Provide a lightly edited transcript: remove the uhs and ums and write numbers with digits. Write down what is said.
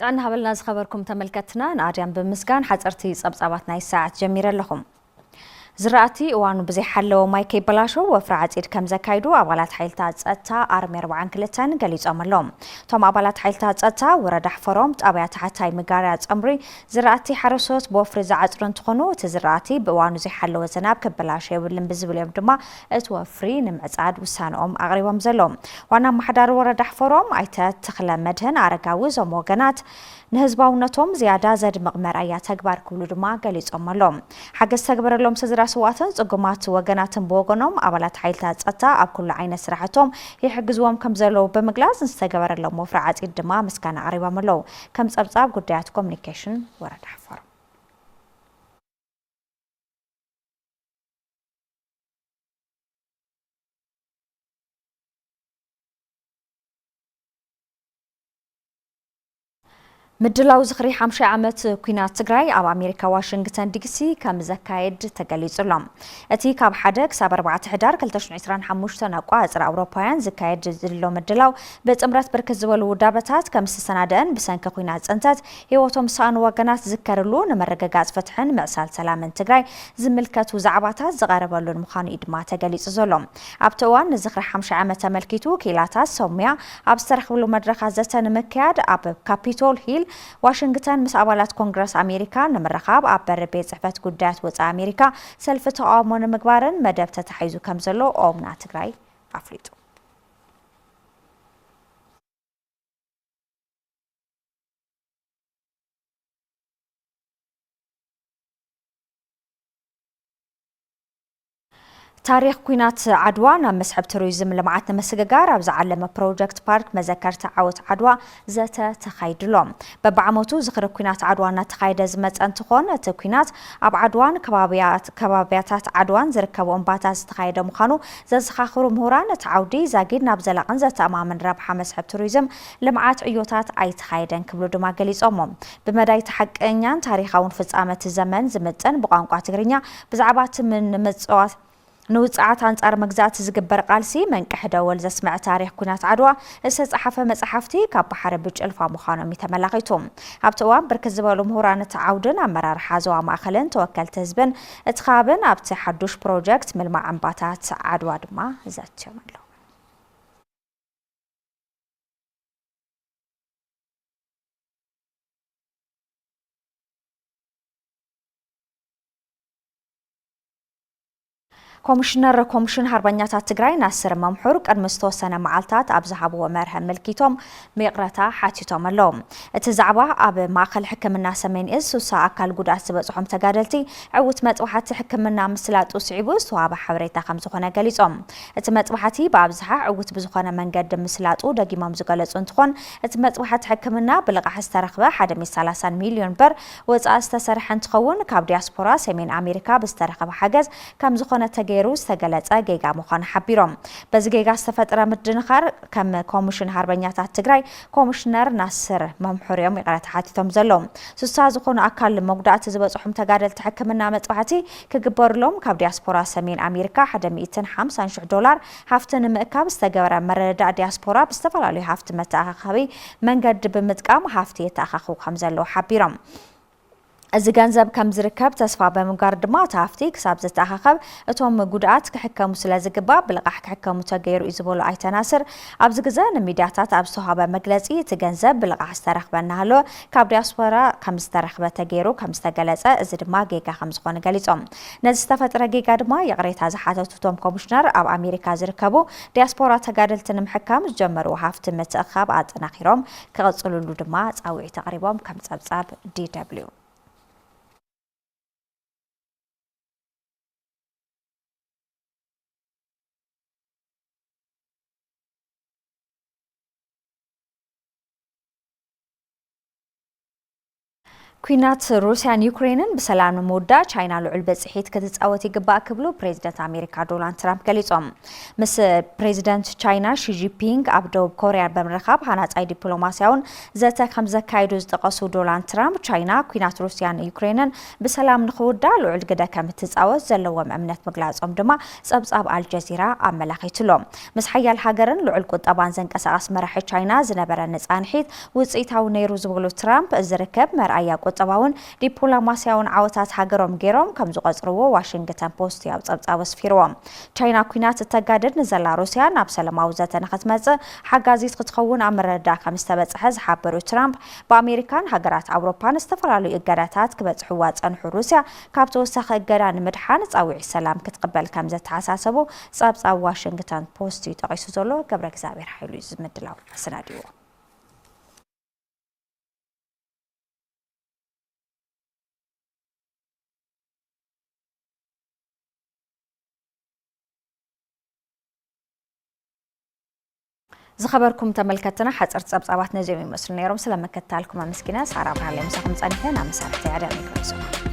ጥዕና ሃበልና ዝኸበርኩም ተመልከትና ንኣድያም ብምስጋን ሓፀርቲ ጸብጻባት ናይ ሰዓት ጀሚረ ኣለኹም ዝራእቲ እዋኑ ብዘይ ሓለወ ማይ ከይበላሸው ወፍሪ ዓፂድ ከም ዘካይዱ ኣባላት ሓይልታት ጸጥታ ኣርሚ 42 ገሊጾም ኣሎም ቶም ኣባላት ሓይልታት ጸጥታ ወረዳ ሕፈሮም ጣብያ ታሕታይ ምጋርያ ጸምሪ ዝራእቲ ሓረሶት ብወፍሪ ዝዓጽሩ እንትኾኑ እቲ ዝራእቲ ብእዋኑ ዘይሓለወ ዝናብ ክበላሸ የብልን ብዝብል እዮም ድማ እቲ ወፍሪ ንምዕጻድ ውሳነኦም ኣቕሪቦም ዘሎም ዋና ማሕዳር ወረዳ ሕፈሮም ኣይተ ተኽለ መድህን ኣረጋዊ ዞም ወገናት ንህዝባውነቶም ዝያዳ ዘድምቕ መርኣያ ተግባር ክብሉ ድማ ገሊጾም ኣሎም ሓገዝ ተግበረሎም ስድራስዋትን ጽጉማት ወገናትን ብወገኖም ኣባላት ሓይልታት ጸጥታ ኣብ ኩሉ ዓይነት ስራሕቶም ይሕግዝዎም ከም ዘለዉ ብምግላጽ ዝተገበረሎም ወፍሪ ዓፂድ ድማ ምስጋና ኣቕሪቦም ኣለው ከም ጸብጻብ ጉዳያት ኮሙኒኬሽን ወረዳ ሕፈሮ ምድላው ዝኽሪ 50 ዓመት ኩናት ትግራይ ኣብ ኣሜሪካ ዋሽንግተን ዲሲ ከም ዘካየድ ተገሊጹሎም እቲ ካብ 1 ክሳብ 4 ሕዳር 2025 ኣቋጽር ኣውሮፓውያን ዝካየድ ዘሎ ምድላው በጥምረት ብርክት ዝበሉ ውዳበታት ከም ዝተሰናደአን ብሰንኪ ኩናት ጽንተት ህይወቶም ሳኑ ወገናት ዝከርሉ ንመረጋጋጽ ፍትሕን ምዕሳል ሰላምን ትግራይ ዝምልከቱ ዛዕባታት ዝቐረበሉን ምዃኑ ድማ ተገሊጹ ዘሎ ኣብቲ እዋን ንዝኽሪ 50 ዓመት ተመልኪቱ ኪላታት ሰሙያ ኣብ ዝተረኽብሉ መድረኻት ዘተ ንምክያድ ኣብ ካፒቶል ሂል ዋሽንግተን ምስ ኣባላት ኮንግረስ ኣሜሪካ ንምርኻብ ኣብ በሪ ቤት ጽሕፈት ጉዳያት ወፃኢ ኣሜሪካ ሰልፊ ተቃውሞ ንምግባርን መደብ ተታሒዙ ከም ዘሎ ኦምና ትግራይ ኣፍሊጡ ታሪክ ኩናት ዓድዋ ናብ መስሕብ ቱሪዝም ልምዓት ንምስግጋር ኣብ ዝዓለመ ፕሮጀክት ፓርክ መዘከርታ ዓወት ዓድዋ ዘተ ተኻይድሎም በብዓመቱ ዝኽሪ ኩናት ዓድዋ እናተኻይደ ዝመጸ እንትኾን እቲ ኩናት ኣብ ዓድዋን ከባቢያታት ዓድዋን ዝርከቡ እምባታት ዝተኻየደ ምዃኑ ዘዘኻኽሩ ምሁራን እቲ ዓውዲ ዛጊድ ናብ ዘላቕን ዘተኣማምን ረብሓ መስሕብ ቱሪዝም ልምዓት ዕዮታት ኣይተኻየደን ክብሉ ድማ ገሊጾሞም ብመዳይ ተሓቀኛን ታሪኻውን ፍጻመት ዘመን ዝምጥን ብቋንቋ ትግርኛ ብዛዕባ እቲ ምጽዋት ንውጽዓት አንጻር መግዛት ዝግበር ቃልሲ መንቅሕ ደወል ዘስምዕ ታሪክ ኩናት ዓድዋ ዝተጻሕፈ መጽሓፍቲ ካብ ባሕሪ ብጭልፋ ምዃኖም ተመላኺቱ ኣብቲ እዋን ብርክት ዝበሉ ምሁራን እቲ ዓውድን ኣመራርሓ ዞባ ማእኸልን ተወከልቲ ህዝብን እቲ ከባብን ኣብቲ ሓዱሽ ፕሮጀክት ምልማዕ እምባታት ዓድዋ ድማ ዘትዮም ኣለው ኮሚሽን ሃርበኛታት ትግራይ ናስር መምሑር ቅድሚ ዝተወሰነ መዓልታት ኣብ ዝሃብዎ መርሀ መልኪቶም ምቕረታ ሓቲቶም ኣለው እቲ ዛዕባ ኣብ ማእኸል ሕክምና ሰሜን እዝ ሱሳ ኣካል ጉድኣት ዝበፅሖም ተጋደልቲ ዕውት መጥባሕቲ ሕክምና ምስላጡ ስዒቡ ዝተዋሃበ ሓበሬታ ከም ዝኾነ ገሊጾም እቲ መጥባሕቲ ብኣብዝሓ ዕውት ብዝኾነ መንገዲ ምስላጡ ደጊሞም ዝገለጹ እንትኾን እቲ መጥባሕቲ ሕክምና ብልቓሕ ዝተረኽበ 130 ሚልዮን ብር ወጻኢ ዝተሰርሐ እንትኸውን ካብ ዲያስፖራ ሰሜን ኣሜሪካ ብዝተረኸበ ሓገዝ ከም ዝኾነ ገይሩ ዝተገለጸ ጌጋ ምዃኑ ሓቢሮም በዚ ጌጋ ዝተፈጠረ ምድንኻር ከም ኮሚሽን ሃርበኛታት ትግራይ ኮሚሽነር ናስር መምሑርዮም ይቕረታ ሓቲቶም ዘሎም ስሳ ዝኾኑ ኣካል መጉዳእቲ ዝበፅሖም ተጋደልቲ ሕክምና መጥባሕቲ ክግበሩሎም ካብ ዲያስፖራ ሰሜን ኣሜሪካ $150,000 ሃፍቲ ንምእካብ ዝተገበረ መረዳእ ዲያስፖራ ብዝተፈላለዩ ሃፍቲ መተኣኻኸቢ መንገዲ ብምጥቃም ሃፍቲ የተኣኻኽቡ ከም ዘለዎ ሓቢሮም እዚ ገንዘብ ከም ዝርከብ ተስፋ በምጋር ድማ ታፍቲ ክሳብ ዝተኣኻኸብ እቶም ጉድኣት ክሕከሙ ስለ ዝግባእ ብልቓሕ ክሕከሙ ተገይሩ እዩ ዝበሉ ኣይተናስር ኣብዚ ግዜ ንሚድያታት ኣብ ዝተዋሃበ መግለፂ እቲ ገንዘብ ብልቓሕ ዝተረኽበ እናሃለወ ካብ ዲያስፖራ ከም ዝተረኽበ ተገይሩ ከም ዝተገለጸ እዚ ድማ ጌጋ ከም ዝኾነ ገሊጾም ነዚ ዝተፈጥረ ጌጋ ድማ የቕሬታ ዝሓተቱ እቶም ኮሚሽነር ኣብ ኣሜሪካ ዝርከቡ ዲያስፖራ ተጋደልቲ ንምሕካም ዝጀመሩ ሃፍቲ ምትእኻብ ኣጠናኺሮም ክቕጽልሉ ድማ ጻውዒት ኣቕሪቦም ከም ጸብጻብ DW ኩናት ሩሲያን ዩክሬንን በሰላም መወዳ ቻይና ልዑል በጽሒት ክትጻወት ይግባእ ክብሉ ፕሬዚደንት አሜሪካ ዶናልድ ትራምፕ ገሊጾም ምስ ፕሬዚደንት ቻይና ሺ ጂንፒንግ ኣብ ደቡብ ኮርያ በምርኻብ ሃናጻይ ዲፕሎማስያውን ዘተ ከም ዘካይዱ ዝጠቐሱ ዶናልድ ትራምፕ ቻይና ኩናት ሩሲያን ዩክሬንን በሰላም ንኽውዳ ልዑል ግደ ከም ትጻወት ዘለዎም እምነት ምግላጾም ድማ ጸብጻብ አልጀዚራ ኣመላኺቱሎም ምስ ሓያል ሃገርን ልዑል ቁጠባን ዘንቀሳቐስ መራሒ ቻይና ዝነበረ ነጻንሒት ውጽኢታዊ ነይሩ ዝብሉ ትራምፕ ዝርከብ መርኣያ ቁጠባውን ዲፕሎማስያውን ዓወታት ሃገሮም ገይሮም ከም ዝቆጽርዎ ዋሽንግተን ፖስት ያው ጸብጻብ ኣስፊርዎም ቻይና ኩናት ተጋድድ ንዘላ ሩስያ ናብ ሰላማዊ ዘተ ንኽትመጽእ ሓጋዚት ክትኸውን ኣብ መረዳእ ከም ዝተበጽሐ ዝሓበሩ ትራምፕ በኣሜሪካን ሃገራት ኣውሮፓን ዝተፈላለዩ እገዳታት ክበጽሕዋ ጸንሑ ሩስያ ካብ ተወሳኺ እገዳ ንምድሓን ጻዊዕ ሰላም ክትቅበል ከም ዘተሓሳሰቡ ጸብጻብ ዋሽንግተን ፖስት ይጠቒሱ ዘሎ ገብረ እግዚአብሔር ሓይሉ ዝምድላው ኣሰናዲዎ زخبركم تملكتنا حصر ጸብጻባት ነዚኦም ይመስሉ ነይሮም ስለመከታልኩም አመስግና ሳራ ባህለ ምሳኩም ጸንፈን አመሳርተ ያዳን ይከሰው